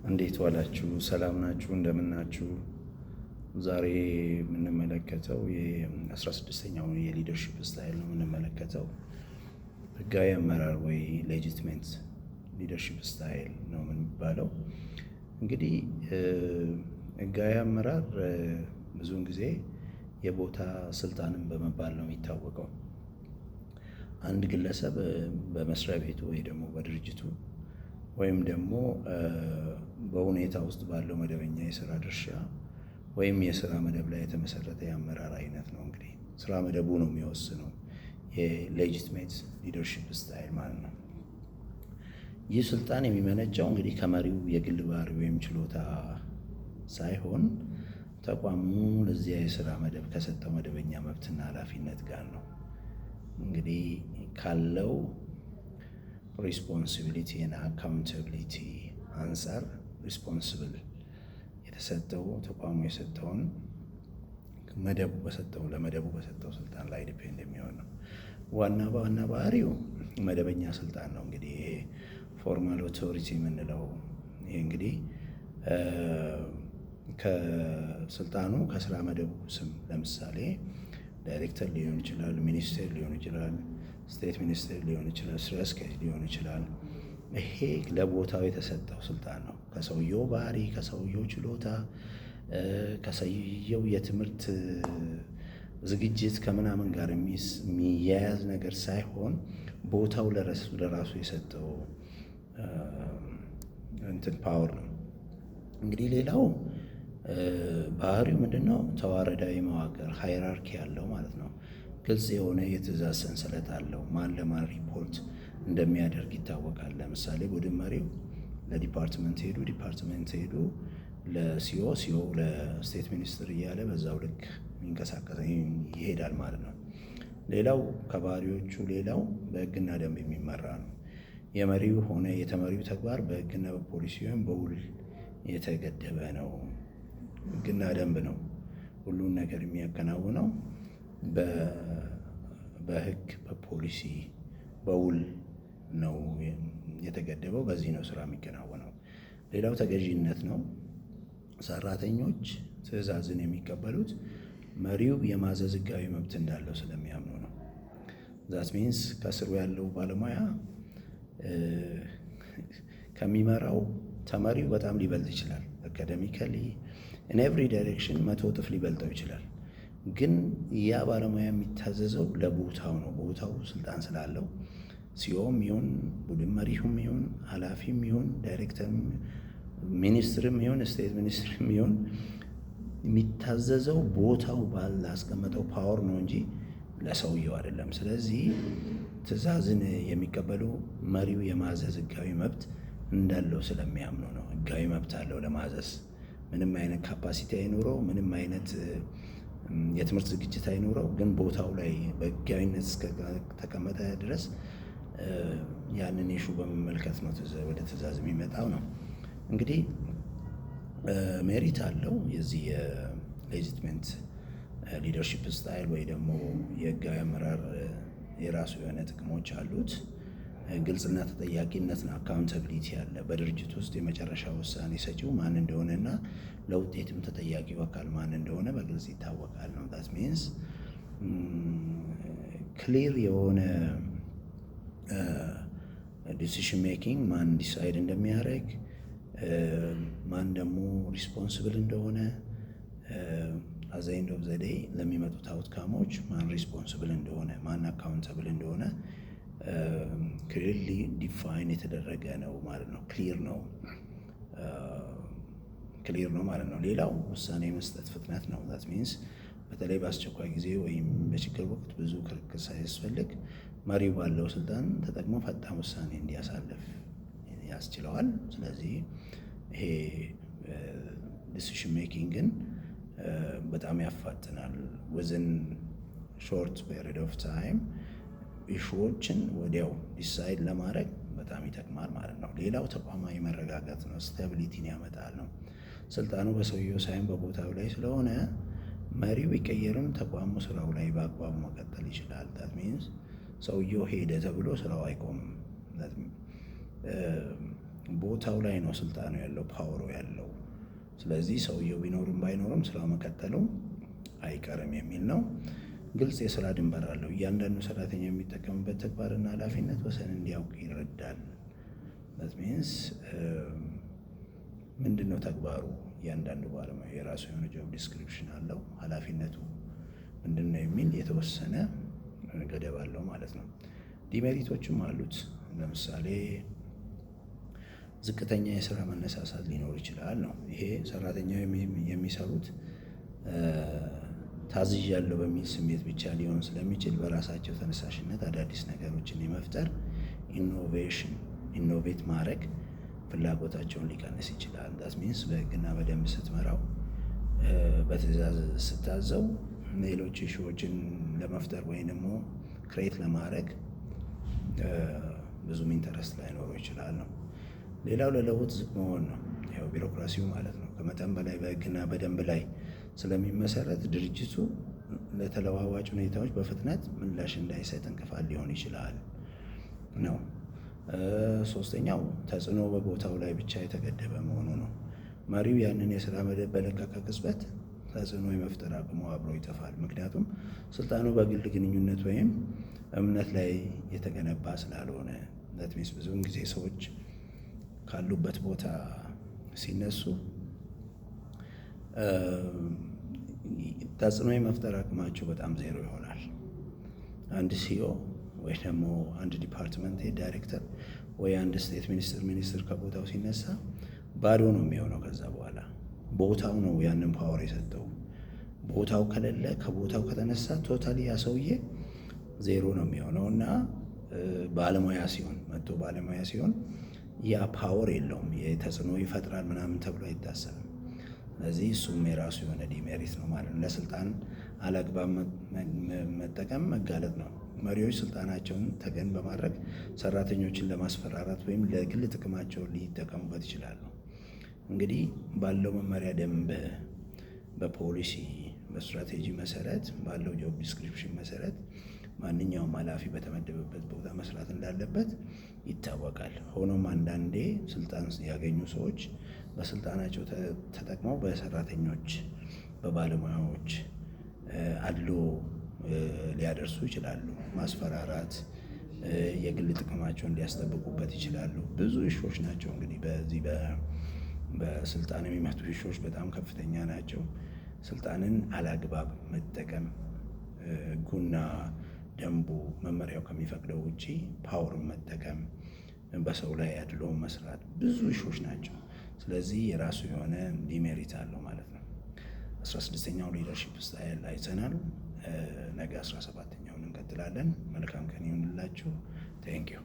እንዴት ዋላችሁ? ሰላም ናችሁ? እንደምን ናችሁ? ዛሬ የምንመለከተው የ16ኛውን የሊደርሺፕ ስታይል ነው የምንመለከተው። ህጋዊ አመራር ወይ ሌጂትሜት ሊደርሺፕ ስታይል ነው የሚባለው። እንግዲህ ህጋዊ አመራር ብዙውን ጊዜ የቦታ ስልጣንን በመባል ነው የሚታወቀው። አንድ ግለሰብ በመስሪያ ቤቱ ወይ ደግሞ በድርጅቱ ወይም ደግሞ በሁኔታ ውስጥ ባለው መደበኛ የስራ ድርሻ ወይም የስራ መደብ ላይ የተመሰረተ የአመራር አይነት ነው። እንግዲህ ስራ መደቡ ነው የሚወስነው የሌጂትሜት ሊደርሺፕ ስታይል ማለት ነው። ይህ ስልጣን የሚመነጨው እንግዲህ ከመሪው የግል ባህሪ ወይም ችሎታ ሳይሆን ተቋሙ ለዚያ የስራ መደብ ከሰጠው መደበኛ መብትና ኃላፊነት ጋር ነው። እንግዲህ ካለው ሪስፖንሲቢሊቲ እና አካውንታቢሊቲ አንጻር ሪስፖንስብል የተሰጠው ተቋሙ የሰጠውን ለመደቡ በሰጠው ስልጣን ላይ ዲፔንድ የሚሆን ነው። ዋና ባህሪው መደበኛ ስልጣን ነው። እንግዲህ ይሄ ፎርማል ኦቶሪቲ የምንለው ይሄ እንግዲህ ከስልጣኑ ከስራ መደቡ ስም ለምሳሌ ዳይሬክተር ሊሆን ይችላል፣ ሚኒስቴር ሊሆን ይችላል፣ ስቴት ሚኒስቴር ሊሆን ይችላል፣ ስራ አስኪያጅ ሊሆን ይችላል። ይሄ ለቦታው የተሰጠው ስልጣን ነው። ከሰውየው ባህሪ፣ ከሰውየው ችሎታ፣ ከሰውየው የትምህርት ዝግጅት ከምናምን ጋር የሚያያዝ ነገር ሳይሆን ቦታው ለራሱ የሰጠው ፓወር ነው። እንግዲህ ሌላው ባህሪው ምንድን ነው? ተዋረዳዊ መዋቅር ሃይራርኪ ያለው ማለት ነው። ግልጽ የሆነ የትእዛዝ ሰንሰለት አለው። ማን ለማን ሪፖርት እንደሚያደርግ ይታወቃል። ለምሳሌ ቡድን መሪው ለዲፓርትመንት ሄዱ፣ ዲፓርትመንት ሄዱ ለሲኦ፣ ሲኦ ለስቴት ሚኒስትር እያለ በዛው ልክ የሚንቀሳቀስ ይሄዳል ማለት ነው። ሌላው ከባህሪዎቹ ሌላው በህግና ደንብ የሚመራ ነው። የመሪው ሆነ የተመሪው ተግባር በህግና በፖሊሲ ወይም በውል የተገደበ ነው። ህግና ደንብ ነው ሁሉን ነገር የሚያከናውነው። በህግ በፖሊሲ በውል ነው የተገደበው። በዚህ ነው ስራ የሚከናወነው። ሌላው ተገዢነት ነው። ሰራተኞች ትዕዛዝን የሚቀበሉት መሪው የማዘዝ ህጋዊ መብት እንዳለው ስለሚያምኑ ነው። ዛት ሚንስ ከስሩ ያለው ባለሙያ ከሚመራው ተመሪው በጣም ሊበልጥ ይችላል። አካዳሚካሊ ኢን ኤቭሪ ዳይሬክሽን 100 እጥፍ ሊበልጠው ይችላል። ግን ያ ባለሙያ የሚታዘዘው ለቦታው ነው። ቦታው ስልጣን ስላለው ሲኦም ይሁን ቡድን መሪሁም ይሁን ኃላፊም ይሁን ዳይሬክተርም ሚኒስትርም ይሁን ስቴት ሚኒስትርም ይሁን የሚታዘዘው ቦታው ባላስቀመጠው ፓወር ነው እንጂ ለሰውየው አይደለም። ስለዚህ ትዕዛዝን የሚቀበሉ መሪው የማዘዝ ህጋዊ መብት እንዳለው ስለሚያምኑ ነው። ህጋዊ መብት አለው ለማዘዝ። ምንም አይነት ካፓሲቲ አይኖረው፣ ምንም አይነት የትምህርት ዝግጅት አይኖረው፣ ግን ቦታው ላይ በህጋዊነት እስከተቀመጠ ድረስ ያንን ኢሹ በመመልከት ነው ወደ ትዕዛዝ የሚመጣው ነው። እንግዲህ ሜሪት አለው የዚህ የሌጂትሜት ሊደርሺፕ ስታይል ወይ ደግሞ የህጋዊ አመራር የራሱ የሆነ ጥቅሞች አሉት። ግልጽና ተጠያቂነት ነው። አካውንታቢሊቲ አለ። በድርጅት ውስጥ የመጨረሻ ውሳኔ ሰጪው ማን እንደሆነ እና ለውጤትም ተጠያቂው አካል ማን እንደሆነ በግልጽ ይታወቃል ነው። ዳት ሚንስ ክሊር የሆነ ዲሲሽን ሜኪንግ፣ ማን ዲሳይድ እንደሚያደርግ፣ ማን ደግሞ ሪስፖንስብል እንደሆነ አት ዘ ኤንድ ኦፍ ዘ ዴይ ለሚመጡት አውትካሞች ማን ሪስፖንስብል እንደሆነ፣ ማን አካውንታብል እንደሆነ ክሊርሊ ዲፋይን የተደረገ ነው ማለት ነው። ክሊር ነው ማለት ነው። ሌላው ውሳኔ መስጠት ፍጥነት ነው። ዛት ሚንስ በተለይ በአስቸኳይ ጊዜ ወይም በችግር ወቅት ብዙ ክርክር ሳያስፈልግ መሪው ባለው ስልጣን ተጠቅሞ ፈጣን ውሳኔ እንዲያሳልፍ ያስችለዋል። ስለዚህ ይሄ ዲሲሽን ሜኪንግን በጣም ያፋጥናል። ወዝን ሾርት ፔሪድ ኦፍ ታይም ኢሹዎችን ወዲያው ዲሳይድ ለማድረግ በጣም ይጠቅማል ማለት ነው። ሌላው ተቋማዊ መረጋጋት ነው። ስታቢሊቲን ያመጣል ነው። ስልጣኑ በሰውየው ሳይሆን በቦታው ላይ ስለሆነ መሪው ቢቀየርም ተቋሙ ስራው ላይ በአግባቡ መቀጠል ይችላል። ዳት ሚንስ ሰውየው ሄደ ተብሎ ስራው አይቆምም። ቦታው ላይ ነው ስልጣኑ ያለው፣ ፓወሩ ያለው። ስለዚህ ሰውየው ቢኖርም ባይኖርም ስራው መቀጠሉ አይቀርም የሚል ነው። ግልጽ የስራ ድንበር አለው። እያንዳንዱ ሰራተኛ የሚጠቀምበት ተግባርና ኃላፊነት ወሰን እንዲያውቅ ይረዳል። ዛት ሚንስ ምንድን ነው ተግባሩ? እያንዳንዱ ባለሙያ የራሱ የሆነ ጆብ ዲስክሪፕሽን አለው። ኃላፊነቱ ምንድን ነው የሚል የተወሰነ ገደብ አለው ማለት ነው። ዲሜሪቶችም አሉት። ለምሳሌ ዝቅተኛ የስራ መነሳሳት ሊኖር ይችላል ነው። ይሄ ሰራተኛው የሚሰሩት ታዝዣለሁ በሚል ስሜት ብቻ ሊሆን ስለሚችል በራሳቸው ተነሳሽነት አዳዲስ ነገሮችን የመፍጠር ኢኖቬት ማድረግ ፍላጎታቸውን ሊቀንስ ይችላል። ዳት ሚንስ በህግና በደንብ ስትመራው፣ በትዕዛዝ ስታዘው ሌሎች ኢሹዎችን ለመፍጠር ወይም ደግሞ ክሬት ለማድረግ ብዙም ኢንተረስት ላይኖረው ይችላል ነው። ሌላው ለለውጥ ዝቅ መሆን ነው። ያው ቢሮክራሲው ማለት ነው። ከመጠን በላይ በህግና በደንብ ላይ ስለሚመሰረት ድርጅቱ ለተለዋዋጭ ሁኔታዎች በፍጥነት ምላሽ እንዳይሰጥ እንቅፋት ሊሆን ይችላል ነው። ሶስተኛው ተጽዕኖ በቦታው ላይ ብቻ የተገደበ መሆኑ ነው። መሪው ያንን የስራ መደብ በለቀቀ ቅጽበት ተጽዕኖ የመፍጠር አቅሙ አብሮ ይጠፋል። ምክንያቱም ስልጣኑ በግል ግንኙነት ወይም እምነት ላይ የተገነባ ስላልሆነ። ለትሚስ ብዙውን ጊዜ ሰዎች ካሉበት ቦታ ሲነሱ ተጽዕኖ የመፍጠር አቅማቸው በጣም ዜሮ ይሆናል። አንድ ሲኦ ወይ ደግሞ አንድ ዲፓርትመንት ዳይሬክተር ወይ አንድ ስቴት ሚኒስትር ከቦታው ሲነሳ ባዶ ነው የሚሆነው። ከዛ በኋላ ቦታው ነው ያንን ፓወር የሰጠው። ቦታው ከሌለ ከቦታው ከተነሳ ቶታሊ ያ ሰውዬ ዜሮ ነው የሚሆነው እና ባለሙያ ሲሆን ያ ፓወር የለውም። የተጽዕኖ ይፈጥራል ምናምን ተብሎ አይታሰብም። ስለዚህ እሱም የራሱ የሆነ ዲሜሪት ነው ማለት ነው። ለስልጣን አላግባብ መጠቀም መጋለጥ ነው። መሪዎች ስልጣናቸውን ተገን በማድረግ ሰራተኞችን ለማስፈራራት ወይም ለግል ጥቅማቸው ሊጠቀሙበት ይችላሉ። እንግዲህ ባለው መመሪያ ደንብ፣ በፖሊሲ፣ በስትራቴጂ መሰረት ባለው ጆብ ዲስክሪፕሽን መሰረት ማንኛውም ኃላፊ በተመደበበት ቦታ መስራት እንዳለበት ይታወቃል። ሆኖም አንዳንዴ ስልጣን ያገኙ ሰዎች በስልጣናቸው ተጠቅመው በሰራተኞች በባለሙያዎች አድሎ ሊያደርሱ ይችላሉ። ማስፈራራት፣ የግል ጥቅማቸውን ሊያስጠብቁበት ይችላሉ። ብዙ ኢሹዎች ናቸው እንግዲህ በዚህ በስልጣን የሚመጡ ኢሹዎች በጣም ከፍተኛ ናቸው። ስልጣንን አላግባብ መጠቀም፣ ሕጉና ደንቡ መመሪያው ከሚፈቅደው ውጪ ፓወርን መጠቀም፣ በሰው ላይ አድሎ መስራት ብዙ ኢሹዎች ናቸው። ስለዚህ የራሱ የሆነ ዲሜሪት አለው ማለት ነው። 16ኛው ሊደርሺፕ ስታይል አይተናል። ነገ 17ኛውን እንቀጥላለን። መልካም ቀን ይሁንላችሁ። ቴንኪው